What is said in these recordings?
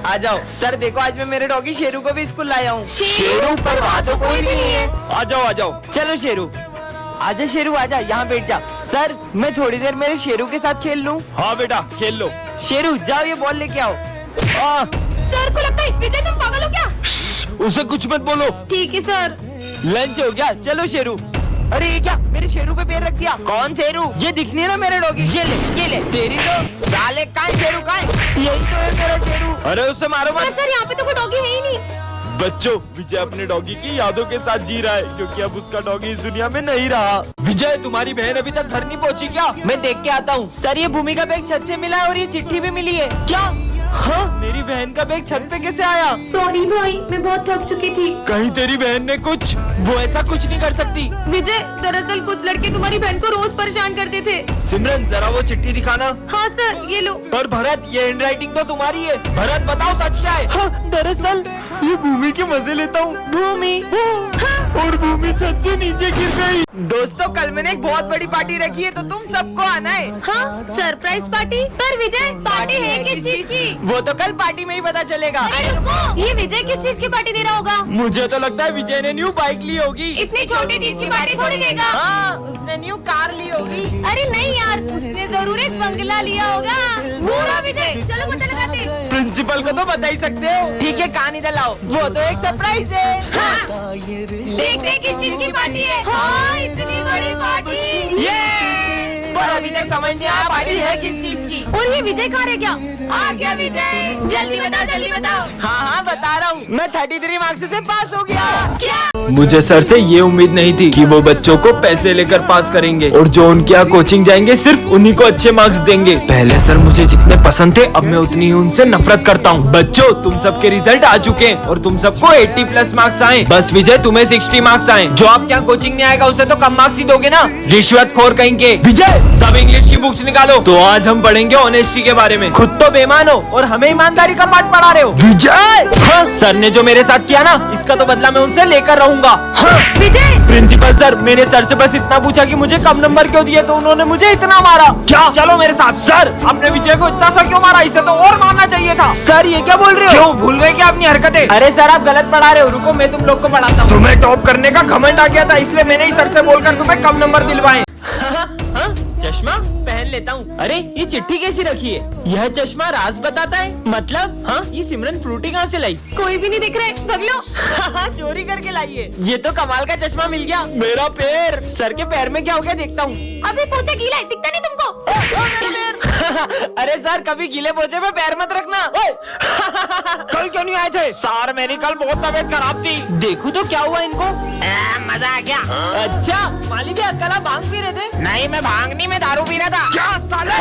आ जाओ सर। देखो आज मैं मेरे डॉगी शेरू को भी स्कूल लाया हूँ। शेरू पर वहाँ तो कोई भी नहीं है। आ जाओ आ जाओ। चलो शेरू, आजा शेरू आजा, यहाँ बैठ जा। सर मैं थोड़ी देर मेरे शेरू के साथ खेल लूँ? हाँ बेटा खेल लो। शेरू जाओ ये बॉल लेके आओ। सर को लगता है विजय तुम पागल हो क्या? उसे कुछ मत बोलो। ठीक है सर। लंच हो गया, चलो शेरू। अरे ये क्या, मेरे शेरू पे पैर रख दिया। कौन शेरू? ये दिख नहीं रहा मेरे डॉगी। ये ले तेरी तो साले। कहाँ है शेरू, कहाँ है? यही तो है मेरा शेरू। अरे उसे मारो मत। सर यहाँ पे तो कोई डॉगी है ही नहीं। बच्चों, विजय अपने डॉगी की यादों के साथ जी रहा है क्योंकि अब उसका डॉगी इस दुनिया में नहीं रहा। विजय तुम्हारी बहन अभी तक घर नहीं पहुंची क्या? मैं देख के आता हूँ। सर ये भूमि का बैग छत से मिला है और ये चिट्ठी भी मिली है। क्या? हाँ, मेरी बहन का बैग छत पे कैसे आया? सॉरी भाई, मैं बहुत थक चुकी थी। कहीं तेरी बहन ने कुछ? वो ऐसा कुछ नहीं कर सकती। विजय दरअसल कुछ लड़के तुम्हारी बहन को रोज परेशान करते थे। सिमरन जरा वो चिट्ठी दिखाना। हाँ सर ये लो। पर भरत ये हैंडराइटिंग तो तुम्हारी है। भरत बताओ सच क्या है? हाँ, दरअसल ये भूमि के मजे लेता हूँ। भूमि और भूमि छत से नीचे गिर गई। दोस्तों कल मैंने एक बहुत बड़ी पार्टी रखी है तो तुम सबको आना है। हाँ सरप्राइज पार्टी। पर विजय पार्टी है किस चीज की? वो तो कल पार्टी में ही पता चलेगा। अरे रुको, ये विजय किस चीज की पार्टी दे रहा होगा? मुझे तो लगता है विजय ने न्यू बाइक ली होगी। इतनी छोटी चीज की पार्टी थोड़ी देगा। हाँ, उसने न्यू कार ली होगी। अरे नहीं यार, उसने जरूर एक बंगला लिया होगा। वो रहा विजय, चलो पता लगाते। प्रिंसिपल को तो बता ही सकते हो। ठीक है कहानी दिलाओ, वो तो एक सरप्राइज है। हाँ, देखते किस चीज की पार्टी है। हाँ, इतनी बड़ी पार्टी। ये पर अभी तक समझ नहीं आया पार्टी है किस चीज की। और ये विजय कहाँ रह गया? आ गया विजय, जल्दी बताओ जल्दी बताओ। हाँ हाँ बता रहा हूँ, मैं 33 मार्क्स से पास हो गया। क्या? मुझे सर से ये उम्मीद नहीं थी कि वो बच्चों को पैसे लेकर पास करेंगे और जो उनके यहाँ कोचिंग जाएंगे सिर्फ उन्हीं को अच्छे मार्क्स देंगे। पहले सर मुझे जितने पसंद थे अब मैं उतनी ही उनसे नफरत करता हूँ। बच्चों तुम सबके रिजल्ट आ चुके हैं और तुम सबको 80+ मार्क्स आए। बस विजय तुम्हें 60 मार्क्स आए। जो आप यहाँ कोचिंग नहीं आएगा उसे तो कम मार्क्स ही दोगे ना, रिश्वतखोर कहेंगे। विजय सब इंग्लिश की बुक्स निकालो। तो आज हम पढ़ेंगे ऑनेस्टी के बारे में। खुद तो बेईमान हो और हमें ईमानदारी का पाठ पढ़ा रहे हो। विजय हाँ, सर ने जो मेरे साथ किया ना इसका तो बदला मैं उनसे लेकर रहूंगा। हाँ। विजय प्रिंसिपल सर मैंने सर से बस इतना पूछा कि मुझे कम नंबर क्यों दिए तो उन्होंने मुझे इतना मारा। क्या? चलो मेरे साथ। सर आपने विजय को इतना सा क्यों मारा? इसे तो और मारना चाहिए था। सर ये क्या बोल रहे हो? क्यों भूल गए क्या अपनी हरकतें? अरे सर आप गलत पढ़ा रहे हो, रुको मैं तुम लोग को पढ़ाता हूँ। तुम्हें टॉप करने का घमंड आ गया था इसलिए मैंने ही सर से बोलकर तुम्हें कम नंबर दिलवाए। चश्मा पहन लेता हूँ। अरे ये चिट्ठी कैसी रखी है? यह चश्मा राज बताता है। मतलब हाँ, ये सिमरन फ्रूटी कहाँ से लाई? कोई भी नहीं दिख रहा है, भाग लो। चोरी करके लाई है। ये तो कमाल का चश्मा मिल गया। मेरा पैर। सर के पैर में क्या हो गया देखता हूँ। अभी पोछा गीला है, दिखता नहीं तुमको? अरे सर कभी गीले पोछे पे पैर मत रखना। कल क्यों नहीं आए थे? सर मेरी कल बहुत तबीयत खराब थी। देखो तो क्या हुआ इनको। मजा आ गया। अच्छा मालिक अकेला भांग पी रहे थे? नहीं मैं भांग नहीं, मैं दारू पी रहा था। क्या साले?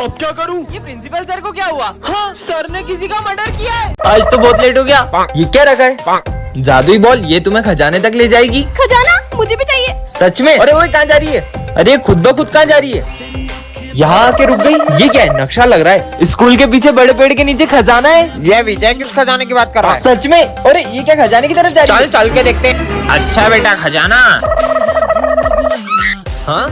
अब क्या करूं? ये प्रिंसिपल सर को क्या हुआ? हाँ, सर ने किसी का मर्डर किया है। आज तो बहुत लेट हो गया। ये क्या रखा है? जादुई बॉल, ये तुम्हें खजाने तक ले जाएगी। खजाना मुझे भी चाहिए। सच में? अरे वो कहाँ जा रही है? अरे खुद ब खुद कहाँ जा रही है? यहाँ आके रुक गई। ये क्या है? नक्शा लग रहा है। स्कूल के पीछे बड़े पेड़ के नीचे खजाना है। ये विजय किस खजाने की बात कर रहा है? सच में? अरे ये क्या खजाने की तरफ जा रही है? चल के देखते हैं। अच्छा बेटा खजाना। हाँ?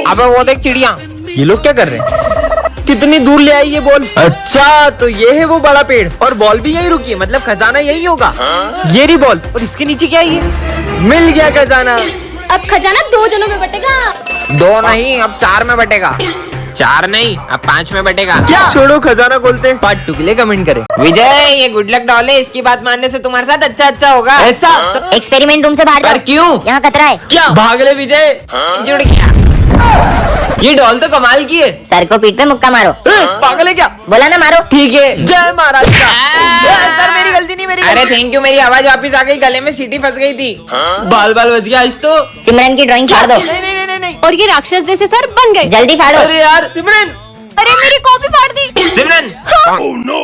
अबे वो देख चिड़िया। ये लोग क्या कर रहे हैं? कितनी दूर ले आई ये बॉल? अच्छा तो ये है वो बड़ा पेड़ और बॉल भी यही रुकी है, मतलब खजाना यही होगा। ये रही बॉल और इसके नीचे क्या है? ये मिल गया खजाना। अब खजाना 2 जनों में बटेगा। 2 नहीं अब 4 में बटेगा। 4 नहीं अब 5 में बटेगा। क्या? छोड़ो खजाना खोलते हैं। पार्ट 2 के लिए कमेंट करें। विजय ये गुड लक डॉल है, इसकी बात मानने से तुम्हारे साथ अच्छा होगा। ऐसा? एक्सपेरिमेंट रूम से बाहर जाओ। क्यों? यहाँ खतरा है। क्या? भाग ले विजय। जुड़ गया। ये डॉल तो कमाल की है। सर को पीठ पे मुक्का मारो। पागल है क्या? बोला ना मारो। ठीक है, जय महाराज का। सर मेरी गलती नहीं, मेरी अरे थैंक यू, मेरी आवाज वापस आ गई, गले में सीटी फंस गई थी। बाल बच गया आज तो। सिमरन की ड्राइंग फाड़ दो। नहीं। और ये राक्षस जैसे सर बन गए। जल्दी फाड़ो। अरे यार सिमरन। अरे मेरी कॉपी फाड़ दी। सिमरन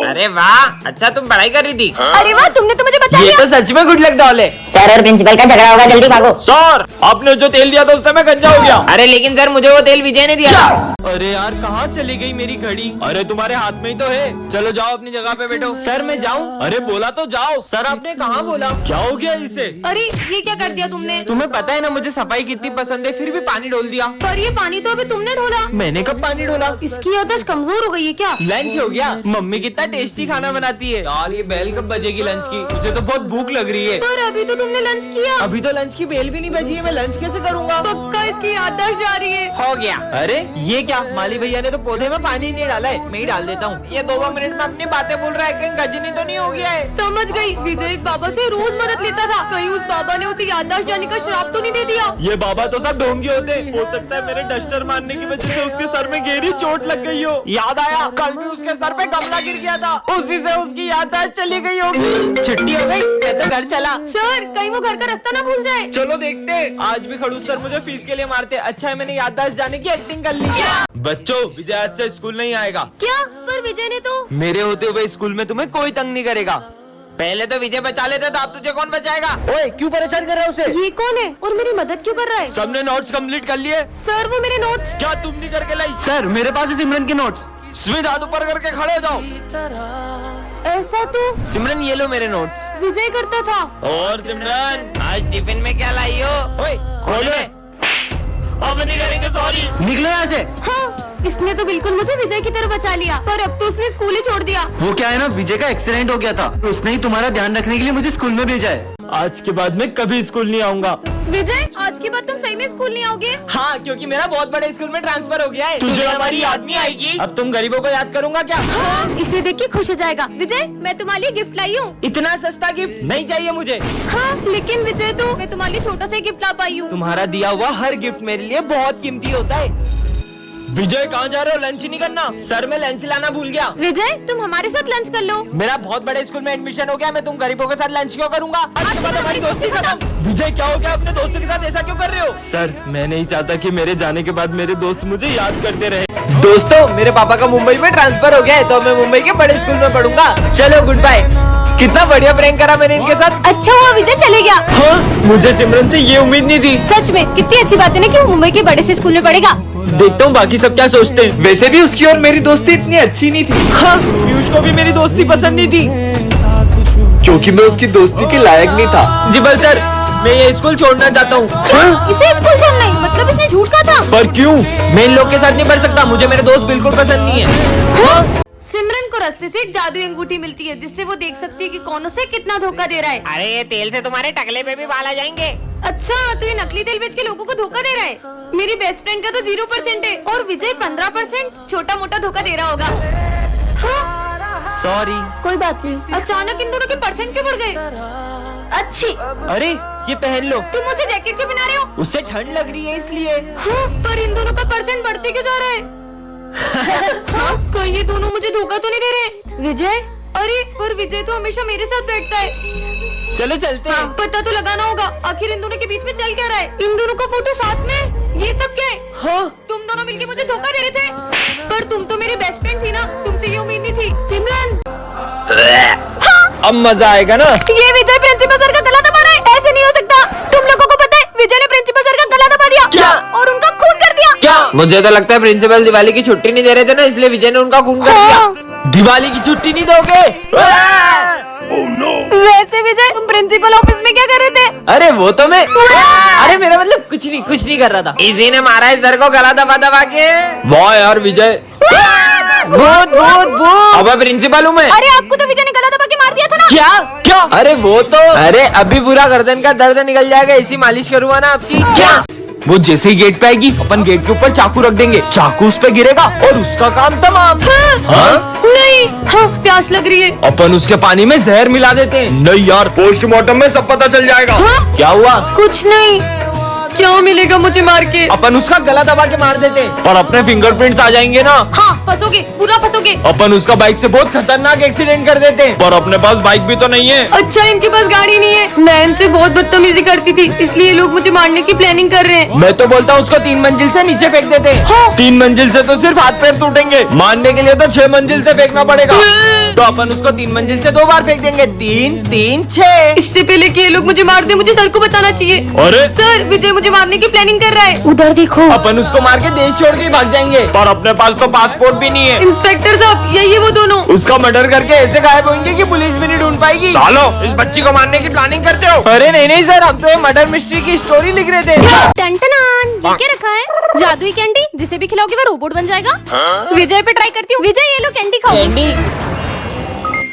अरे वाह, अच्छा तुम पढ़ाई कर रही थी। अरे वाह, तुमने तो मुझे बचा ये लिया। तो सच में गुड लक डॉल है। सर और प्रिंसिपल का झगड़ा होगा, जल्दी भागो। सर आपने जो तेल दिया था उससे मैं गंजा हो गया। अरे लेकिन सर मुझे वो तेल विजय ने दिया था। अरे यार कहाँ चली गई मेरी घड़ी? अरे तुम्हारे हाथ में ही तो है। चलो जाओ अपनी जगह पे बैठो। सर मैं जाऊं? अरे बोला तो जाओ। सर आपने कहाँ बोला? क्या हो गया इसे? अरे ये क्या कर दिया तुमने? तुम्हें पता है ना मुझे सफाई कितनी पसंद है, फिर भी पानी डोल दिया। पर ये पानी तो अभी तुमने ढोला। मैंने कब पानी डोला? इसकी याददाश्त कमजोर हो गई है क्या? लंच हो गया। मम्मी कितना टेस्टी खाना बनाती है। यार ये बेल कब बजेगी लंच की? मुझे तो बहुत भूख लग रही है। पर अभी तो तुमने लंच किया। अभी तो लंच की बेल भी नहीं बजी है, मैं लंच कैसे करूँगा? पक्का इसकी याददाश्त जा रही है। हो गया। अरे ये क्या, माली भैया ने तो पौधे में पानी नहीं डाला है, मैं ही डाल देता हूँ। ये 2 मिनट में अपनी बातें बोल रहा है, कहीं गजनी तो नहीं हो गया है? समझ गई, विजय एक बाबा से रोज मदद लेता था, कहीं उस बाबा ने उसे याददाश्त जाने का श्राप तो नहीं दे दिया? ये बाबा तो सब ढोंगी होते। हो सकता है मेरे डस्टर मारने की वजह से उसके सर में गहरी चोट लग गई हो। याद आया, कल भी उसके सर पे गमला गिर गया था, उसी से उसकी याददाश्त चली गई होगी। छुट्टी हो गई, मैं तो घर चला। सर कहीं वो घर का रास्ता ना भूल जाए। चलो देखते हैं। आज भी खड़ूस सर मुझे फीस के लिए मारते। अच्छा है मैंने याददाश्त जाने की एक्टिंग कर ली। बच्चों, विजय आज से स्कूल नहीं आएगा। क्या? पर विजय ने तो। मेरे होते हुए स्कूल में तुम्हें कोई तंग नहीं करेगा। पहले तो विजय बचा लेता था, अब तुझे कौन बचाएगा? ओए क्यों परेशान कर रहा है उसे? ये कौन है और मेरी मदद क्यों कर रहा है? सबने नोट्स कंप्लीट कर लिए? सर वो मेरे नोट्स। क्या तुम नहीं करके लाई? सर मेरे पास है सिमरन के नोट्स। स्मित हाथ ऊपर करके खड़े हो जाओ। ऐसा तो सिमरन ये लो मेरे नोट्स। विजय करता था। और सिमरन आज टिफिन में क्या लाई हो? ओए खोलो। अब नहीं करेंगे, सॉरी। निकलो यहाँ से। हाँ, इसने तो बिल्कुल मुझे विजय की तरफ बचा लिया, पर अब तो उसने स्कूल ही छोड़ दिया। वो क्या है ना, विजय का एक्सीडेंट हो गया था, उसने ही तुम्हारा ध्यान रखने के लिए मुझे स्कूल में भेजा है। आज के बाद मैं कभी स्कूल नहीं आऊंगा। विजय आज के बाद तुम सही में स्कूल नहीं आओगे? हाँ, क्योंकि मेरा बहुत बड़े स्कूल में ट्रांसफर हो गया है। तुझे हमारी याद नहीं आएगी? अब तुम गरीबों को याद करूंगा क्या? हाँ, इसे देख के खुश हो जाएगा। विजय मैं तुम्हारे लिए गिफ्ट लाई हूँ। इतना सस्ता गिफ्ट नहीं चाहिए मुझे। हाँ, लेकिन विजय तो मैं तुम्हारे लिए छोटा सा गिफ्ट ला पाई हूँ। तुम्हारा दिया हुआ हर गिफ्ट मेरे लिए बहुत कीमती होता है। विजय कहाँ जा रहे हो? लंच नहीं करना? सर मैं लंच लाना भूल गया। विजय तुम हमारे साथ लंच कर लो। मेरा बहुत बड़े स्कूल में एडमिशन हो गया, मैं तुम गरीबों के साथ लंच क्यों करूंगा? आज के बाद हमारी दोस्ती खत्म। विजय क्या हो गया? अपने दोस्तों के साथ ऐसा क्यों कर रहे हो? सर मैं नहीं चाहता कि मेरे जाने के बाद मेरे दोस्त मुझे याद करते रहे। दोस्तों मेरे पापा का मुंबई में ट्रांसफर हो गया है, तो मैं मुंबई के बड़े स्कूल में पढ़ूंगा। चलो गुड बाय। कितना बढ़िया प्रैंक करा मैंने इनके साथ। अच्छा हुआ विजय चले गया। हाँ, मुझे सिमरन से ये उम्मीद नहीं थी। सच में कितनी अच्छी बात है ना कि वो मुंबई के बड़े से स्कूल में पढ़ेगा। देखता हूँ बाकी सब क्या सोचते हैं। वैसे भी उसकी और मेरी दोस्ती इतनी अच्छी नहीं थी। हाँ, पीयूष को भी मेरी दोस्ती पसंद नहीं थी, क्योंकि मैं उसकी दोस्ती के लायक नहीं था। जिबल सर मैं ये स्कूल छोड़ना चाहता हूँ। इसे स्कूल छोड़ना ही मतलब इसने झूठ कहा था। पर क्यों? मैं इन लोग के साथ नहीं पढ़ सकता, मुझे मेरे दोस्त बिल्कुल पसंद नहीं है। सिमरन को रास्ते से एक जादुई अंगूठी मिलती है, जिससे वो देख सकती है कि कौन उसे कितना धोखा दे रहा है। अरे ये तेल से तुम्हारे टकले पे भी बाल आ जाएंगे। अच्छा तो ये नकली तेल बेच के लोगों को धोखा दे रहा है। मेरी बेस्ट फ्रेंड का तो 0% है और विजय 15%। छोटा मोटा धोखा दे रहा होगा। हाँ? सॉरी। कोई बात नहीं। अचानक इन दोनों के परसेंट क्यों बढ़ गए? अच्छी। अरे ये पहन लो। तुम उसे जैकेट क्यों पहना रहे हो? उससे ठंड लग रही है इसलिए। हाँ, पर इन दोनों का परसेंट बढ़ते क्यों जा रहा है? हाँ, कहीं ये दोनों मुझे धोखा तो नहीं दे रहे? विजय, अरे पर विजय तो हमेशा मेरे साथ बैठता है। चलो चलते हैं। पता तो लगाना होगा आखिर इन दोनों के बीच में चल क्या रहा है। इन दोनों का फोटो साथ में, ये सब क्या है? हाँ तुम दोनों मिलके मुझे धोखा दे रहे थे, पर तुम तो मेरी बेस्ट फ्रेंड थी ना, तुमसे ये उम्मीद नहीं थी। सिमरन अब मजा आएगा ना? ये विजय प्रिंसिपल सर का गला दबा रहा है, ऐसे नहीं हो सकता। तुम लोगों को पता है विजय ने प्रिंसिपल सर का गला दबा दिया। क्या? और उनका खून कर दिया। क्या? मुझे तो लगता है प्रिंसिपल दिवाली की छुट्टी नहीं दे रहे थे ना, इसलिए विजय ने उनका खून कर दिया। दिवाली की छुट्टी नहीं दोगे? वैसे विजय तुम प्रिंसिपल ऑफिस में क्या कर रहे थे? अरे वो तो मैं, अरे मेरा मतलब कुछ नहीं कर रहा था। इसी ने मारा है सर को गला दबा दबा के। वाह यार विजय, भूत भूत भूत। अब प्रिंसिपल हूँ मैं। अरे आपको तो विजय ने गला दबा के मार दिया था ना। क्या क्या? अरे वो तो, अरे अभी पूरा गर्दन का दर्द निकल जाएगा, इसी मालिश करूँगा ना आपकी। क्या? वो जैसे ही गेट पे आएगी अपन गेट के ऊपर चाकू रख देंगे, चाकू उस पे गिरेगा और उसका काम तमाम। हाँ? नहीं। हाँ, प्यास लग रही है। अपन उसके पानी में जहर मिला देते हैं। नहीं यार, पोस्टमार्टम में सब पता चल जाएगा। हाँ? क्या हुआ? कुछ नहीं। क्या मिलेगा मुझे मार के? अपन उसका गला दबा के मार देते हैं और अपने फिंगरप्रिंट्स आ जाएंगे ना। हाँ फंसोगे, पूरा फंसोगे। अपन उसका बाइक से बहुत खतरनाक एक्सीडेंट कर देते हैं, पर अपने पास बाइक भी तो नहीं है। अच्छा इनके पास गाड़ी नहीं है। मैं इनसे बहुत बदतमीजी करती थी, इसलिए लोग मुझे मारने की प्लानिंग कर रहे हैं। मैं तो बोलता हूँ उसको 3 मंजिल से नीचे फेंक देते हैं। हाँ। 3 मंजिल से तो सिर्फ हाथ पैर टूटेंगे, मारने के लिए तो 6 मंजिल से फेंकना पड़ेगा। तो अपन उसको 3 मंजिल से 2 बार फेंक देंगे। 3 3 6। इससे पहले कि ये लोग मुझे मार दे, मुझे सर को बताना चाहिए। अरे सर विजय मुझे मारने की प्लानिंग कर रहा है। उधर देखो। अपन उसको मार के देश छोड़ के भाग जाएंगे, पर अपने पास तो पासपोर्ट भी नहीं है। इंस्पेक्टर साहब यही है वो दोनों। उसका मर्डर करके ऐसे गायब होंगे कि पुलिस भी नहीं ढूंढ पाएगी। सालो इस बच्ची को मारने की प्लानिंग करते हो? अरे नहीं नहीं सर, हम तो ये मर्डर मिस्ट्री की स्टोरी लिख रहे थे। टन टनान, ये क्या रखा है? जादुई कैंडी, जिसे भी खिलाओगे वो रोबोट बन जाएगा। विजय पे ट्राई करती हूँ। विजय ये लो कैंडी खाओ। कैंडी।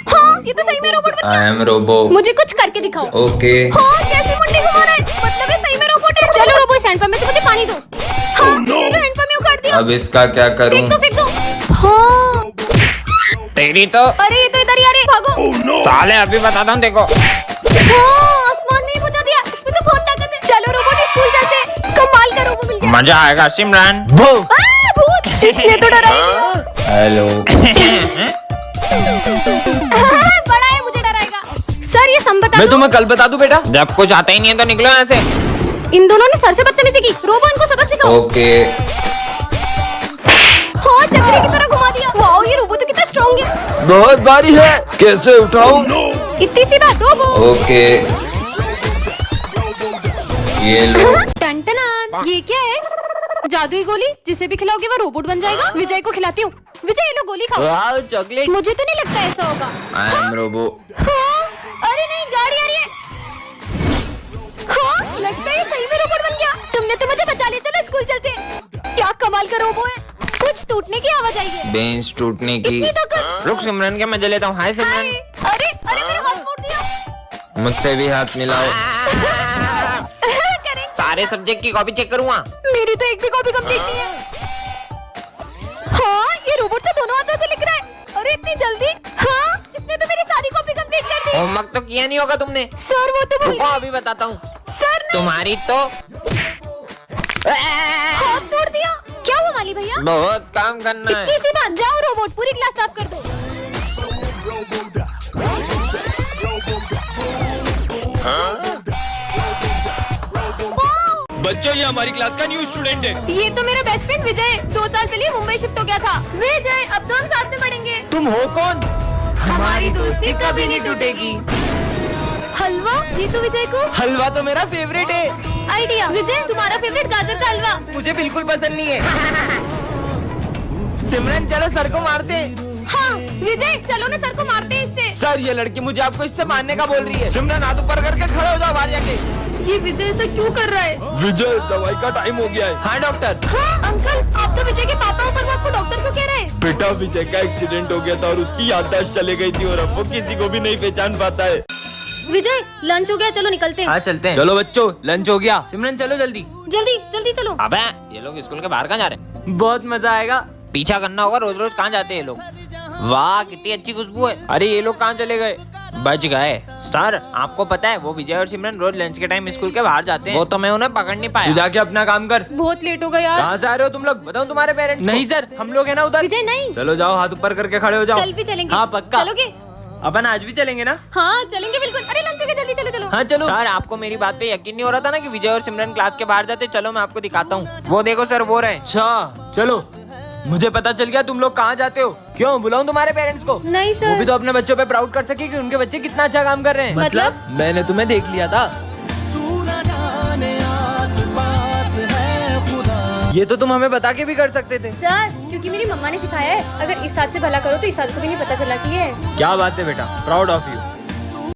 हाँ ये तो सही में रोबोट बन आई एम रोबो। मुझे कुछ करके दिखाओ। ओके। हाँ कैसी मुंडी घुमा रहा है, मतलब ये सही में रोबोट है। चलो रोबो, इस हैंडपंप में से मुझे पानी दो। हाँ चलो हैंडपंप में उखाड़ दिया। अब इसका क्या करूं? फेंक दो। हाँ तेरी तो अरे ये तो इधर ही आ रही है, भागो। साले अभी बताता हूँ देखो। हाँ आसमान में ही पहुंचा दिया, इसमें तो बहुत ताकत है। चलो रोबोट स्कूल चलते हैं। कमाल का रोबो मिल गया। मजा आएगा सिमरन। भूत, इसने तो डरा ही दिया। हेलो। बड़ा है, मुझे डराएगा। सर ये सम बता मैं दो। तुम्हें कल बता दूं बेटा। जब कुछ आता ही नहीं है तो निकलो यहाँ से। इन दोनों ने सर से बदतमीजी की। रोबो इनको सबक सिखाओ। ओके। हाँ चक्री की तरह घुमा दिया। वाओ ये रोबो तो कितना स्ट्रॉन्ग है। बहुत भारी है, कैसे उठाऊं? इतनी सी बात रोबो। ओके। ये लो। टन-टनान, ये क्या है? जादुई गोली, जिसे भी खिलाओगे वो रोबोट बन जाएगा। विजय को खिलाती हूँ। विजय ये लो गोली खाओ। वाह चॉकलेट। मुझे तो नहीं लगता ऐसा होगा। I am robo. हाँ, अरे नहीं गाड़ी आ रही है। हाँ लगता है ये सही में रोबोट बन गया। तुमने तो मुझे बचा लिया। चलो स्कूल चलते हैं। क्या कमाल का रोबो है। कुछ टूटने की आवाज आई है। बेंच टूटने की। इतनी ताकत। रुक सिमरन के मजे लेता हूँ। हाय हाय, सिमरन। अरे अरे मेरा हाथ मोड़ दिया। मुझसे भी हाथ मिलाओ। करें। सारे सब्जेक्ट की कॉपी चेक करूँगा। मेरी तो एक भी कॉपी कंप्लीट नहीं है। हाँ ये रोबोट तो दोनों हाथों से लिख रहा है। अरे इतनी जल्दी। हाँ इसने तो मेरी सारी कॉपी कंप्लीट कर दी। होमवर्क तो किया नहीं होगा तुमने। सर वो तो भूल रुको गए। अभी बताता हूँ। सर ने तुम्हारी तो हाथ तोड़ दिया। क्या हुआ माली भैया? बहुत काम करना है। इतनी सी बात। जाओ रोबोट पूरी क्लास साफ कर दो। बच्चों ये हमारी क्लास का न्यू स्टूडेंट है। ये तो मेरा बेस्ट फ्रेंड विजय है। 2 साल पहले मुंबई शिफ्ट हो गया था। विजय अब तो हम साथ में पढ़ेंगे। तुम हो कौन? हमारी दोस्ती कभी नहीं टूटेगी। हलवा, ये तो विजय को हलवा तो मेरा फेवरेट है। आइडिया। विजय तुम्हारा फेवरेट गाजर का हलवा। मुझे बिल्कुल पसंद नहीं है। सिमरन चलो सर को मारते हैं। हाँ विजय चलो ना सर को मारते हैं इससे। सर ये लड़की मुझे आपको इससे मारने का बोल रही है। सिमरन हाथ ऊपर करके खड़े हो जाओ बाहर जाके। ये विजय ऐसा क्यों कर रहा है? विजय दवाई का टाइम हो गया है। हाँ डॉक्टर। हाँ अंकल आप तो विजय के पापा हो, पर वो आपको डॉक्टर क्यों कह रहे हैं? बेटा विजय का एक्सीडेंट हो गया था और उसकी याददाश्त चले गई थी और अब वो किसी को भी नहीं पहचान पाता है। विजय लंच हो गया, चलो निकलते हैं। हाँ चलते हैं। चलो बच्चों लंच हो गया। सिमरन चलो जल्दी। जल्दी जल्दी चलो। अबे ये लोग स्कूल के बाहर कहाँ जा रहे हैं? बहुत मजा आएगा। पीछा करना होगा। रोज रोज कहाँ जाते हैं ये लोग? वाह कितनी अच्छी खुशबू है। अरे ये लोग कहाँ चले गए? बच गए। सर आपको पता है वो विजय और सिमरन रोज लंच के टाइम स्कूल के बाहर जाते हैं। वो तो मैं उन्हें पकड़ नहीं तू पाया। जाके अपना काम कर। बहुत लेट हो गया यार। कहाँ से आ रहे हो तुम लोग? बताओ तुम्हारे पेरेंट्स। नहीं सर हम लोग है ना उधर। विजय नहीं, चलो जाओ हाथ ऊपर करके खड़े हो जाओ। कल भी चलेंगे। हाँ पक्का। चलोगे? अपन आज भी चलेंगे ना? हाँ चलेंगे बिल्कुल। अरे लंच हो गया, जल्दी चलो चलो। हाँ चलो। सर आपको मेरी बात पे यकीन नहीं हो रहा था ना कि विजय और सिमरन क्लास के बाहर जाते? चलो मैं आपको दिखाता हूँ। वो देखो सर वो रहे। अच्छा चलो। मुझे पता चल गया तुम लोग कहाँ जाते हो। क्यों बुलाऊं तुम्हारे पेरेंट्स को? नहीं वो सर। भी तो अपने बच्चों पे प्राउड कर सके कि उनके बच्चे कितना अच्छा काम कर रहे हैं। मतलब? मैंने तुम्हें देख लिया था। ये तो तुम हमें बता के भी कर सकते थे। सर क्योंकि मेरी मम्मा ने सिखाया है, अगर इस साथ से भला करो तो इस साथ को भी नहीं पता चलना चाहिए। क्या बात है बेटा, प्राउड ऑफ यू।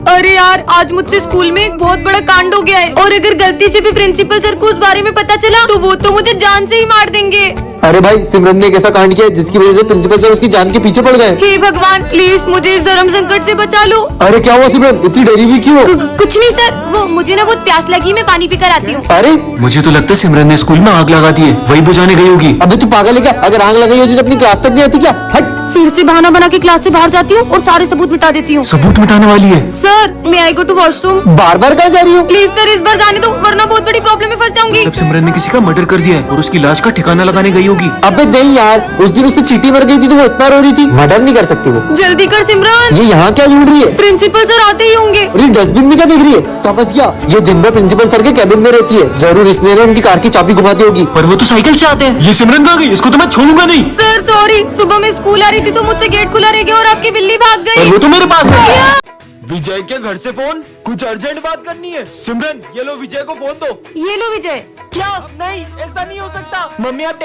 अरे यार आज मुझसे स्कूल में एक बहुत बड़ा कांड हो गया है, और अगर गलती से भी प्रिंसिपल सर को उस बारे में पता चला तो वो तो मुझे जान से ही मार देंगे। अरे भाई सिमरन ने एक ऐसा कांड किया जिसकी वजह से प्रिंसिपल सर उसकी जान के पीछे पड़ गए। हे भगवान प्लीज मुझे इस धर्म संकट से बचा लो। अरे क्या हुआ सिमरन, इतनी डरी हुई क्यों? कुछ नहीं सर, वो मुझे ना बहुत प्यास लगी, मैं पानी पीकर आती हूँ। अरे मुझे तो लगता है सिमरन ने स्कूल में आग लगा दी है, वही बुझाने गई होगी। अबे तू पागल है क्या? अगर आग लगाई होती तो अपनी क्लास तक नहीं आती क्या? हट। फिर से बहाना बना के क्लास से बाहर जाती हूँ और सारे सबूत मिटा देती हूँ। सबूत मिटाने वाली है। सर मैं आई गो टू वॉशरूम। बार बार कहाँ जा रही हो? प्लीज सर इस बार जाने दो, वरना बहुत बड़ी प्रॉब्लम में फंस जाऊंगी। जब सिमरन ने किसी का मर्डर कर दिया है और उसकी लाश का ठिकाना लगाने गई होगी। अबे नहीं यार, उस दिन उससे चींटी मर गई थी तो वो इतना रो रही थी। मर्डर नहीं कर सकती वो। जल्दी कर सिमरन। ये यहाँ क्या ढूंढ रही है? प्रिंसिपल सर आते ही होंगे। अरे डस्टबिन में क्या देख रही है? समझ गया, ये दिन भर प्रिंसिपल सर के कैबिन में रहती है। जरूर इसने ना उनकी कार की चाबी घुमा दी होगी। पर वो तो साइकिल से आते हैं। ये सिमरन कहाँ गई? इसको तो मैं छोड़ूंगा नहीं। सर सॉरी, सुबह मैं स्कूल आ रही थी तो मुझसे गेट खुला रह गया और आपकी बिल्ली भाग और गई। वो तो मेरे पास है। विजय के घर से फोन, कुछ अर्जेंट बात करनी है। सिमरन ये लो विजय को फोन दो। ये लो विजय। क्या? नहीं ऐसा नहीं हो सकता। मम्मी आप